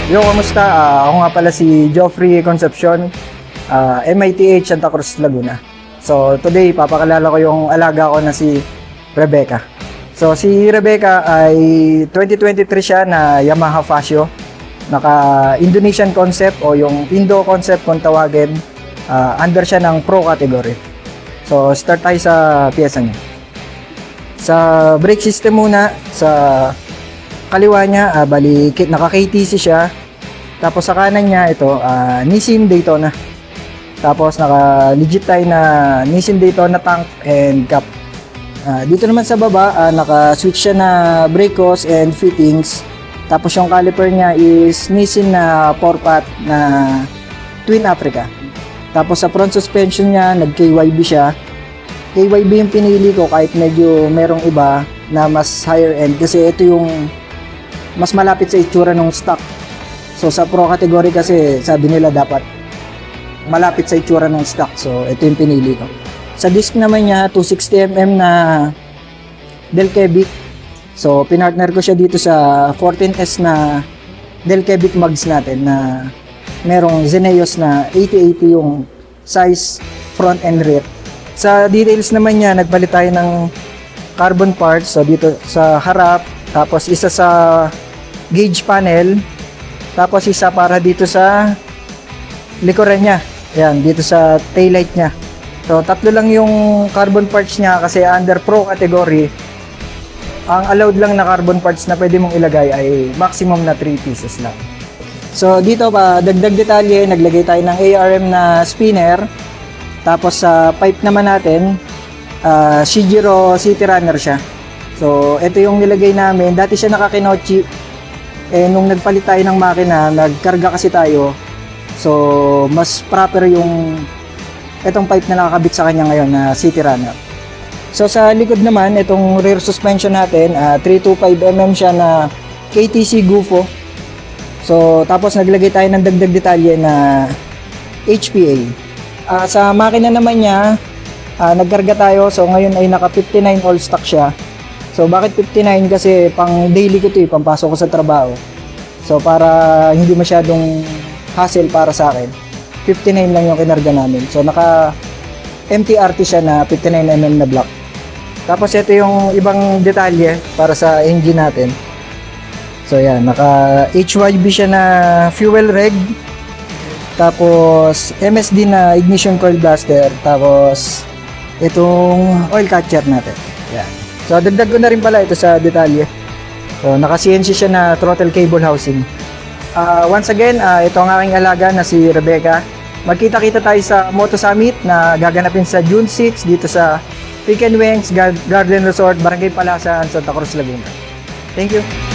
Yo, kamusta? Ako nga pala si Geoffrey Concepcion, MITH Santa Cruz, Laguna. So, today, papakalala ko yung alaga ko na si Rebecca. So, si Rebecca ay 2023 siya na Yamaha Fascio. Naka-Indonesian concept o yung Indo concept kung tawagin. Under siya ng Pro category. So, start tayo sa piyesa niya. Sa brake system muna, sa kaliwa niya, naka KTC siya. Tapos sa kanan niya, ito, Nissin Daytona. Tapos naka legit tayo na Nissin Daytona tank and cap. Dito naman sa baba, naka-switch siya na brake hose and fittings. Tapos yung caliper niya is Nissin na 4-pot na Twin Africa. Tapos sa front suspension niya, nag-KYB siya. KYB yung pinili ko kahit medyo merong iba na mas higher end kasi ito yung mas malapit sa itsura ng stock. So sa Pro category kasi sabi nila dapat malapit sa itsura ng stock. So ito yung pinili ko. Sa disc naman niya 260mm na Delkevic. So pinartner ko siya dito sa 14S na Delkevic mugs natin na merong Zeneos na 8080 yung size front and rear. Sa details naman niya nagpalit tayo ng carbon parts. So dito sa harap, tapos isa sa gauge panel, tapos isa para dito sa likuran niya. Ayan, dito sa taillight niya. So, tatlo lang yung carbon parts niya kasi under Pro category, ang allowed lang na carbon parts na pwede mong ilagay ay maximum na 3 pieces lang. So, dito pa, dagdag detalye, naglagay tayo ng ARM na spinner. Tapos sa pipe naman natin, Shijiro City Runner siya. So, ito yung nilagay namin. Dati siya nakakinochi. Nung nagpalit tayo ng makina, nagkarga kasi tayo. So, mas proper yung itong pipe na nakakabit sa kanya ngayon na City Runner. So, sa likod naman, itong rear suspension natin, 325mm siya na KTC Gufo. So, tapos naglagay tayo ng dagdag detalye na HPA. Sa makina naman niya, nagkarga tayo. So, ngayon ay naka 59 all stock siya. So, bakit 59? Kasi pang daily ko ito pampasok ko sa trabaho. So, para hindi masyadong hassle para sa akin, 59 lang yung kinarga namin. So, naka MTRT siya na 59mm na block. Tapos, ito yung ibang detalye para sa engine natin. So, yan. Naka HYB siya na fuel reg. Tapos, MSD na ignition coil blaster. Tapos, itong oil catcher natin. Yan. So, dagdag ko na rin pala ito sa detalye. So, naka-CNC siya na throttle cable housing. Once again, ito ang aking alaga na si Rebecca. Magkita-kita tayo sa Moto Summit na gaganapin sa June 6 dito sa Peak & Wings Garden Resort, Barangay Palasan, Santa Cruz, Laguna. Thank you.